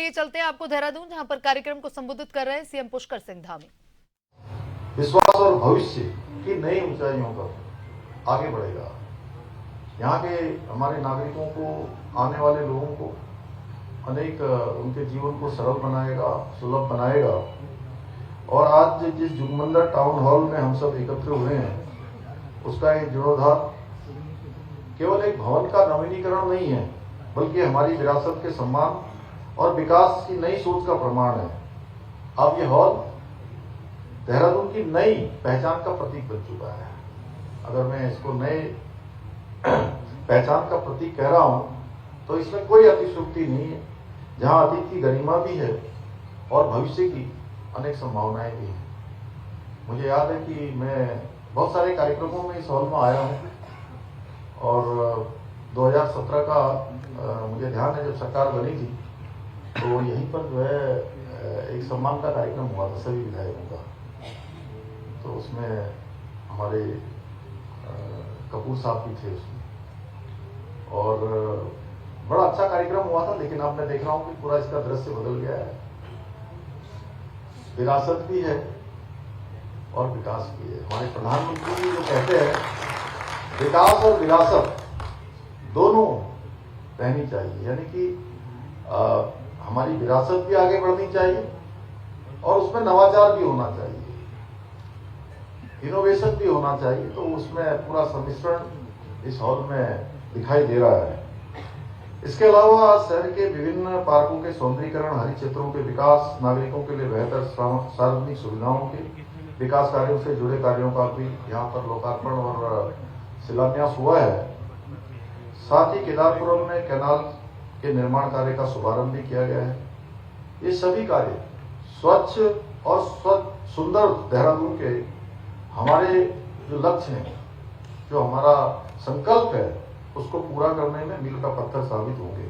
ये चलते हैं आपको देहरादून, जहां पर कार्यक्रम को संबोधित कर रहे हैं सीएम पुष्कर सिंह धामी। विश्वास और भविष्य की नई ऊंचाइयों पर आगे बढ़ेगा। यहाँ के हमारे नागरिकों को, आने वाले लोगों को अनेक उनके जीवन को सरल बनाएगा, सुलभ बनाएगा। और आज जिस जुगमंदर टाउन हॉल में हम सब एकत्र हुए हैं, उसका ये जीर्णोद्धार केवल एक भवन का नवीनीकरण नहीं है, बल्कि हमारी विरासत के सम्मान और विकास की नई सोच का प्रमाण है। अब ये हॉल देहरादून की नई पहचान का प्रतीक बन चुका है। अगर मैं इसको नए पहचान का प्रतीक कह रहा हूं, तो इसमें कोई अतिशयोक्ति नहीं है। जहां अतीत की गरिमा भी है और भविष्य की अनेक संभावनाएं भी हैं। मुझे याद है कि मैं बहुत सारे कार्यक्रमों में इस हॉल में आया हूं, और 2017 का मुझे ध्यान है, जब सरकार बनी थी तो यहीं पर जो है एक सम्मान का कार्यक्रम हुआ था सभी विधायकों का। तो उसमें हमारे कपूर साहब भी थे उसमें, और बड़ा अच्छा कार्यक्रम हुआ था। लेकिन अब मैं देख रहा हूँ कि पूरा इसका दृश्य बदल गया है। विरासत भी है और विकास भी है। हमारे प्रधानमंत्री जी जो कहते हैं, विकास और विरासत दोनों रहनी चाहिए, यानी कि हमारी विरासत भी आगे बढ़नी चाहिए और उसमें नवाचार भी होना चाहिए, इनोवेशन भी होना चाहिए। तो उसमें पूरा सम्मिश्रण इस हॉल में दिखाई दे रहा है। इसके अलावा शहर के विभिन्न पार्कों के सौंदर्यीकरण, हरित क्षेत्रों के विकास, नागरिकों के लिए बेहतर सार्वजनिक सुविधाओं के विकास कार्यों से जुड़े कार्यों का भी यहाँ पर लोकार्पण और शिलान्यास हुआ है। साथ ही केदारपुरम में कैनाल के निर्माण कार्य का शुभारंभ भी किया गया है। ये सभी कार्य स्वच्छ और सुंदर देहरादून के हमारे जो लक्ष्य हैं, जो हमारा संकल्प है, उसको पूरा करने में मील का पत्थर साबित होंगे।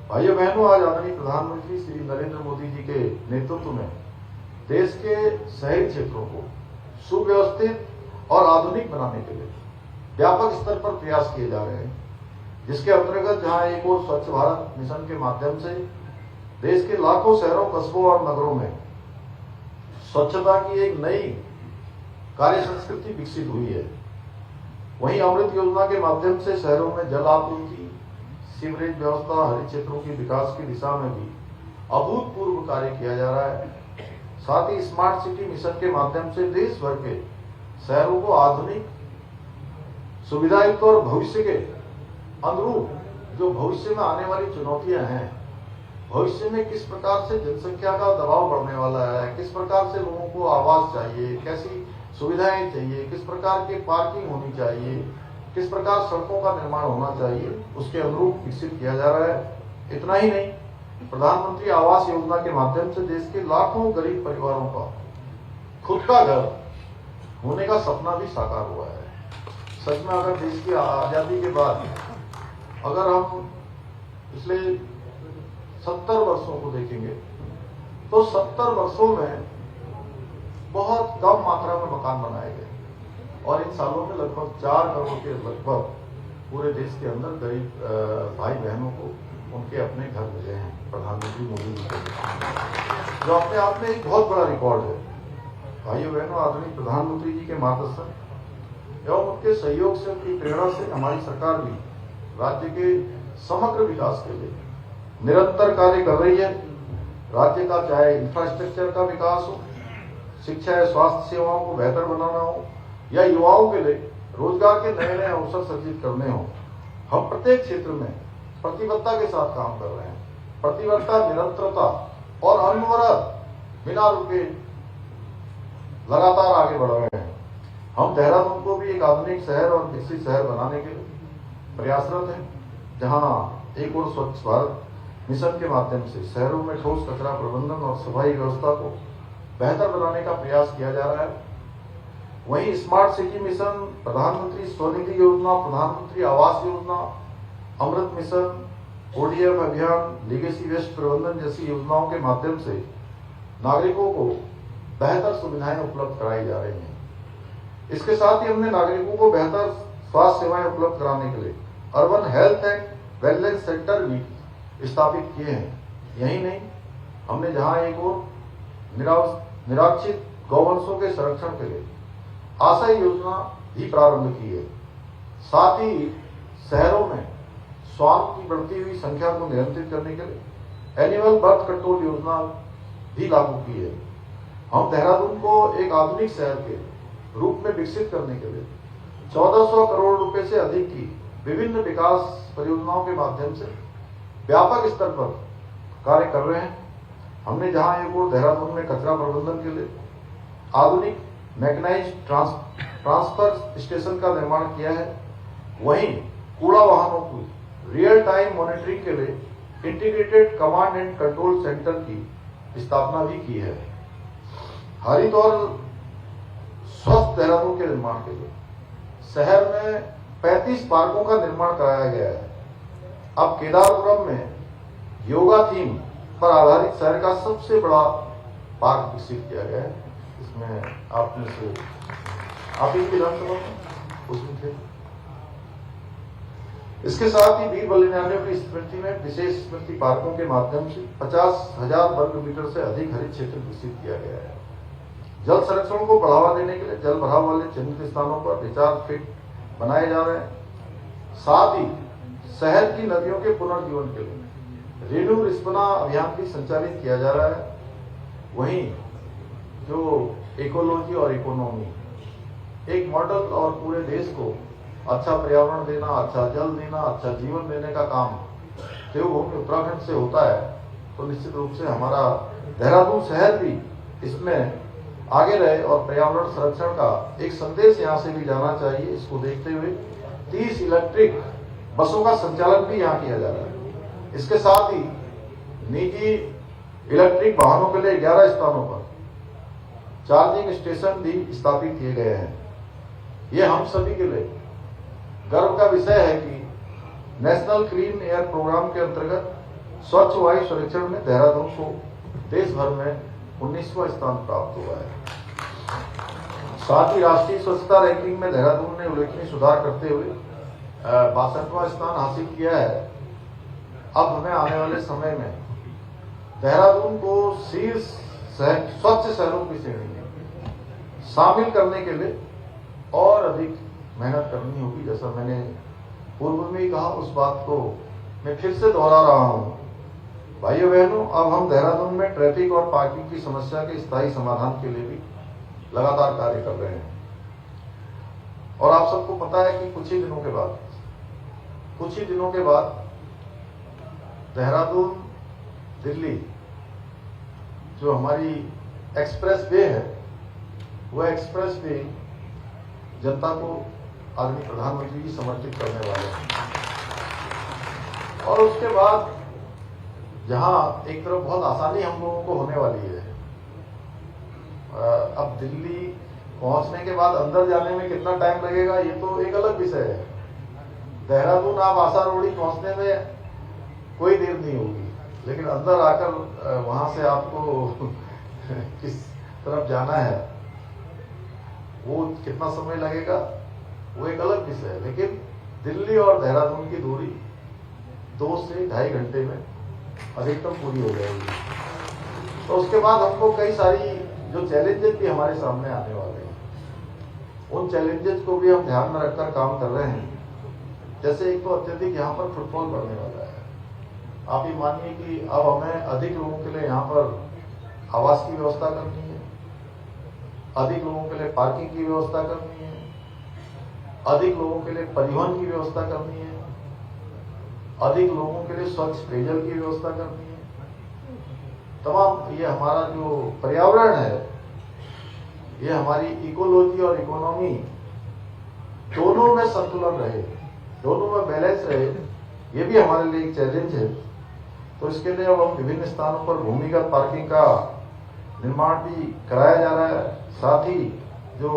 भाइयों बहनों, आज आदरणीय प्रधानमंत्री श्री नरेंद्र मोदी जी के नेतृत्व में देश के शहरी क्षेत्रों को सुव्यवस्थित और आधुनिक बनाने के लिए व्यापक स्तर पर प्रयास किए जा रहे हैं, जिसके अंतर्गत जहां एक और स्वच्छ भारत मिशन के माध्यम से देश के लाखों शहरों, कस्बों और नगरों में स्वच्छता की एक नई कार्य संस्कृति विकसित हुई है, वहीं अमृत योजना के माध्यम से शहरों में जल आपूर्ति, सीवरेज व्यवस्था, हरित क्षेत्रों के विकास की दिशा में भी अभूतपूर्व कार्य किया जा रहा है। साथ ही स्मार्ट सिटी मिशन के माध्यम से देश भर के शहरों को आधुनिक, सुविधायुक्त और भविष्य के अनुरूप, जो भविष्य में आने वाली चुनौतियां हैं, भविष्य में किस प्रकार से जनसंख्या का दबाव बढ़ने वाला है, किस प्रकार से लोगों को आवास चाहिए, कैसी सुविधाएं चाहिए, किस प्रकार की पार्किंग होनी चाहिए, किस प्रकार सड़कों का निर्माण होना चाहिए, उसके अनुरूप विकसित किया जा रहा है। इतना ही नहीं, प्रधानमंत्री आवास योजना के माध्यम से देश के लाखों गरीब परिवारों का खुद का घर होने का सपना भी साकार हुआ है। सच में अगर देश की आजादी के बाद अगर हम पिछले 70 वर्षों को देखेंगे, तो 70 वर्षों में बहुत कम मात्रा में मकान बनाए गए, और इन सालों में लगभग 4 करोड़ के लगभग पूरे देश के अंदर गरीब भाई बहनों को उनके अपने घर मिले हैं प्रधानमंत्री मोदी जी के, जो अपने आप में एक बहुत बड़ा रिकॉर्ड है। भाइयों बहनों, आदरणीय प्रधानमंत्री जी के मार्गदर्शन एवं उनके सहयोग से, उनकी प्रेरणा से हमारी सरकार भी राज्य के समग्र विकास के लिए निरंतर कार्य कर रही है। राज्य का चाहे इंफ्रास्ट्रक्चर का विकास हो, शिक्षा या स्वास्थ्य सेवाओं को बेहतर बनाना हो, या युवाओं के लिए रोजगार के नए नए अवसर सृजित करने हो, हम प्रत्येक क्षेत्र में प्रतिबद्धता के साथ काम कर रहे हैं। प्रतिबद्धता, निरंतरता और अनवरत बिना रुके लगातार आगे बढ़ रहे हैं। हम देहरादून को भी एक आधुनिक शहर और विकसित शहर बनाने के लिए प्रयासरत हैं, जहां एक और स्वच्छ भारत मिशन के माध्यम से शहरों में ठोस कचरा प्रबंधन और सफाई व्यवस्था को बेहतर बनाने का प्रयास किया जा रहा है। वहीं स्मार्ट सिटी मिशन, प्रधानमंत्री स्वनिधि योजना, प्रधानमंत्री आवास योजना, अमृत मिशन, ओडीएफ अभियान, लीगेसी वेस्ट प्रबंधन जैसी योजनाओं के माध्यम से नागरिकों को बेहतर सुविधाएं उपलब्ध कराई जा रही हैं। इसके साथ ही हमने नागरिकों को बेहतर स्वास्थ्य सेवाएं उपलब्ध कराने के लिए urban health and wellness centre भी स्थापित किए हैं। यही नहीं, हमने जहां एक और निराक्षित गौवंशों के संरक्षण के लिए आशा योजना भी प्रारंभ की है। साथ ही शहरों में स्वान की बढ़ती हुई संख्या को नियंत्रित करने के लिए एनिमल बर्थ कंट्रोल योजना भी लागू की है। हम देहरादून को एक आधुनिक शहर के रूप में विकसित करने के लिए 1400 करोड़ रुपए से अधिक की विभिन्न विकास परियोजनाओं के माध्यम से व्यापक स्तर पर कार्य कर रहे हैं। हमने जहां एक और देहरादून में कचरा प्रबंधन के लिए आधुनिक मैकेनाइज्ड ट्रांसफर स्टेशन का निर्माण किया है, वहीं कूड़ा वाहनों की रियल टाइम मॉनिटरिंग के लिए integrated command and control centre की स्थापना भी की है। हरित और स्वस्थ देहरादून के निर्माण के लिए शहर में 35 पार्कों का निर्माण कराया गया है। अब केदारपुरम में योगा थीम पर आधारित शहर का सबसे बड़ा पार्क विकसित किया गया है। इसमें आप में से आप ही विधानसभा में उसमें थे। इसके साथ ही वीर बलिदानियों की स्मृति में विशेष स्मृति पार्कों के माध्यम से 50,000 वर्ग मीटर से अधिक हरित क्षेत्र विकसित किया गया है। जल संरक्षण को बढ़ावा देने के लिए जल भराव वाले चिन्हित स्थानों पर रिचार्ज फिट बनाए जा रहे हैं। साथ ही शहर की नदियों के पुनर्जीवन के लिए रेणु रिस्पना अभियान भी संचालित किया जा रहा है। वहीं जो इकोलॉजी और इकोनॉमी एक मॉडल और पूरे देश को अच्छा पर्यावरण देना, अच्छा जल देना, अच्छा जीवन देने का काम देवभूमि उत्तराखंड से होता है, तो निश्चित रूप से हमारा देहरादून शहर भी इसमें आगे रहे और पर्यावरण संरक्षण का एक संदेश यहाँ से भी जाना चाहिए। इसको देखते हुए 30 इलेक्ट्रिक बसों का संचालन भी यहाँ किया जा रहा है। इसके साथ ही निजी इलेक्ट्रिक वाहनों के लिए 11 स्थानों पर चार्जिंग स्टेशन भी स्थापित किए गए हैं। ये हम सभी के लिए गर्व का विषय है कि नेशनल क्लीन एयर प्रोग्राम के अंतर्गत स्वच्छ वायु सर्वेक्षण में देहरादून को देश भर में 19वां स्थान प्राप्त हुआ है। साथ ही राष्ट्रीय स्वच्छता रैंकिंग में देहरादून ने उल्लेखनीय सुधार करते हुए 62वां स्थान हासिल किया है। अब हमें आने वाले समय में देहरादून को शीर्ष स्वच्छ शहरों की श्रेणी में शामिल करने के लिए और अधिक मेहनत करनी होगी। जैसा मैंने पूर्व में ही कहा, उस बात को मैं फिर से दोहरा रहा हूं। भाइयों बहनों, अब हम देहरादून में ट्रैफिक और पार्किंग की समस्या के स्थायी समाधान के लिए भी लगातार कार्य कर रहे हैं। और आप सबको पता है कि कुछ ही दिनों के बाद देहरादून दिल्ली जो हमारी एक्सप्रेस वे है, वह एक्सप्रेस वे जनता को आदरणीय प्रधानमंत्री जी समर्पित करने वाले हैं। और उसके बाद जहां एक तरफ बहुत आसानी हम लोगों को होने वाली है, अब दिल्ली पहुंचने के बाद अंदर जाने में कितना टाइम लगेगा ये तो एक अलग विषय है। देहरादून आप आशा रोड़ी पहुंचने में कोई देर नहीं होगी, लेकिन अंदर आकर वहां से आपको किस तरफ जाना है वो कितना समय लगेगा वो एक अलग विषय है। लेकिन दिल्ली और देहरादून की दूरी 2 से 2.5 घंटे में अधिकतम पूरी हो जाएगी। तो उसके बाद हमको कई सारी जो चैलेंजेस भी हमारे सामने आने वाले हैं, उन चैलेंजेस को भी हम ध्यान में रखकर काम कर रहे हैं। जैसे एक तो अत्यधिक यहाँ पर फुटफॉल बढ़ने वाला है। आप ये मानिए कि अब हमें अधिक लोगों के लिए यहाँ पर आवास की व्यवस्था करनी है, अधिक लोगों के लिए पार्किंग की व्यवस्था करनी है, अधिक लोगों के लिए परिवहन की व्यवस्था करनी है, अधिक लोगों के लिए स्वच्छ पेयजल की व्यवस्था करनी है। तमाम ये हमारा जो पर्यावरण है, ये हमारी इकोलॉजी और इकोनॉमी दोनों में संतुलन रहे, दोनों में बैलेंस रहे, ये भी हमारे लिए एक चैलेंज है। तो इसके लिए अब हम विभिन्न स्थानों पर भूमिगत पार्किंग का निर्माण भी कराया जा रहा है। साथ ही जो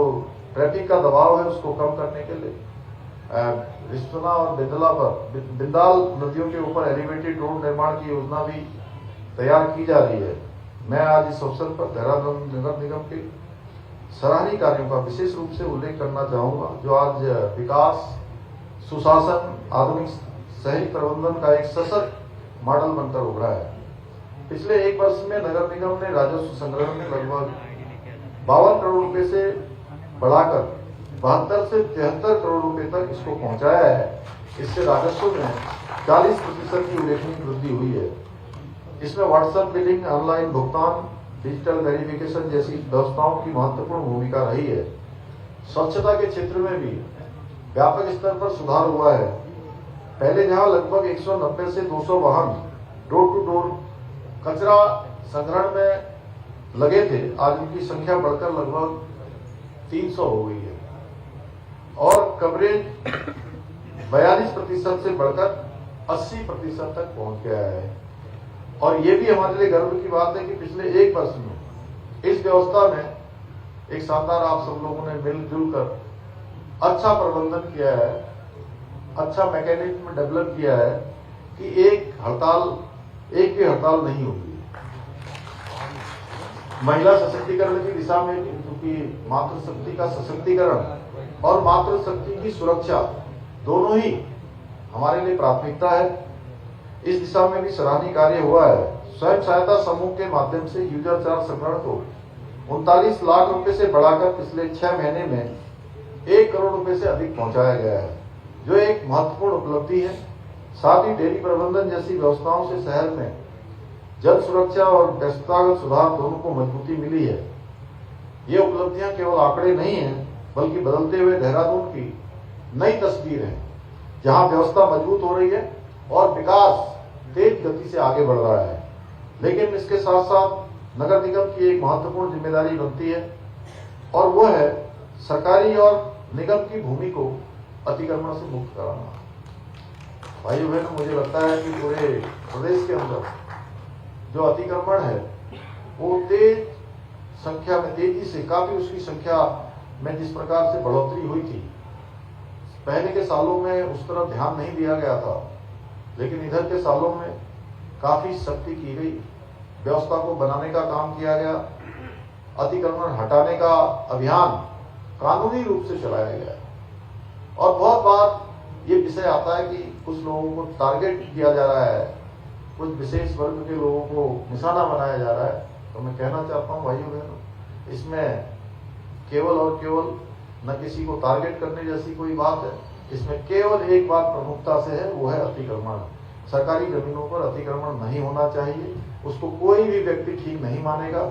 ट्रैफिक का दबाव है उसको कम करने के लिए रिश्तना और बिंदाल नदियों के ऊपर एलिवेटेड रोड निर्माण की योजना भी तैयार की जा रही है। मैं आज इस अवसर पर देहरादून नगर निगम के सराहनीय कार्यों का विशेष रूप से उल्लेख करना चाहूंगा, जो आज विकास, सुशासन, आधुनिक शहरी प्रबंधन का एक सशक्त मॉडल बनकर उभरा है। पिछले एक वर्ष में नगर निगम ने राजस्व संग्रह में लगभग 52 करोड़ रुपए से बढ़ाकर 72 से 73 करोड़ रुपए तक इसको पहुंचाया है। इससे राजस्व में 40% की उल्लेखनीय वृद्धि हुई है। इसमें व्हाट्सएप बिलिंग, ऑनलाइन भुगतान, डिजिटल वेरिफिकेशन जैसी व्यवस्थाओं की महत्वपूर्ण भूमिका रही है। स्वच्छता के क्षेत्र में भी व्यापक स्तर पर सुधार हुआ है। पहले जहां लगभग 190 से 200 वाहन डोर टू डोर कचरा संग्रहण में लगे थे, आज उनकी संख्या बढ़कर लगभग 300 हो गई है और कवरेज 42% से बढ़कर 80% तक पहुंच गया है। और ये भी हमारे लिए गर्व की बात है कि पिछले एक वर्ष में इस व्यवस्था में एक शानदार आप सब लोगों ने मिलजुल कर अच्छा प्रबंधन किया है, अच्छा मैकेनिज्म डेवलप किया है कि एक भी हड़ताल नहीं होगी। महिला सशक्तिकरण की दिशा में क्योंकि मातृशक्ति का सशक्तिकरण और मातृशक्ति की सुरक्षा दोनों ही हमारे लिए प्राथमिकता है। इस दिशा में भी सराहनीय कार्य हुआ है। स्वयं सहायता समूह के माध्यम से यूजर चार्ज संग्रहण को 39 लाख रुपए से बढ़ाकर पिछले 6 महीने में 1 करोड़ रुपए से अधिक पहुंचाया गया है, जो एक महत्वपूर्ण उपलब्धि है। साथ ही डेयरी प्रबंधन जैसी व्यवस्थाओं से शहर में जल सुरक्षा और व्यवस्थागत सुधार दोनों को मजबूती मिली है। ये उपलब्धियां केवल आंकड़े नहीं हैं, बल्कि बदलते हुए देहरादून की नई तस्वीर है, जहां व्यवस्था मजबूत हो रही है और विकास तेज गति से आगे बढ़ रहा है। लेकिन इसके साथ साथ नगर निगम की एक महत्वपूर्ण जिम्मेदारी बनती है और वो है सरकारी और निगम की भूमि को अतिक्रमण से मुक्त कराना। भाइयों बहनों, मुझे लगता है कि पूरे प्रदेश के अंदर जो अतिक्रमण है वो तेज संख्या में, तेजी से काफी उसकी संख्या में जिस प्रकार से बढ़ोतरी हुई थी, पहले के सालों में उस तरफ ध्यान नहीं दिया गया था, लेकिन इधर के सालों में काफी सख्ती की गई, व्यवस्था को बनाने का काम किया गया, अतिक्रमण हटाने का अभियान कानूनी रूप से चलाया गया। और बहुत बार ये विषय आता है कि कुछ लोगों को टारगेट किया जा रहा है, कुछ विशेष वर्ग के लोगों को निशाना बनाया जा रहा है। तो मैं कहना चाहता हूँ भाइयों बहनों, इसमें केवल और केवल न किसी को टारगेट करने जैसी कोई बात है, इसमें केवल एक बात प्रमुखता से है, वो है अतिक्रमण। सरकारी जमीनों पर अतिक्रमण नहीं होना चाहिए, उसको कोई भी व्यक्ति ठीक नहीं मानेगा।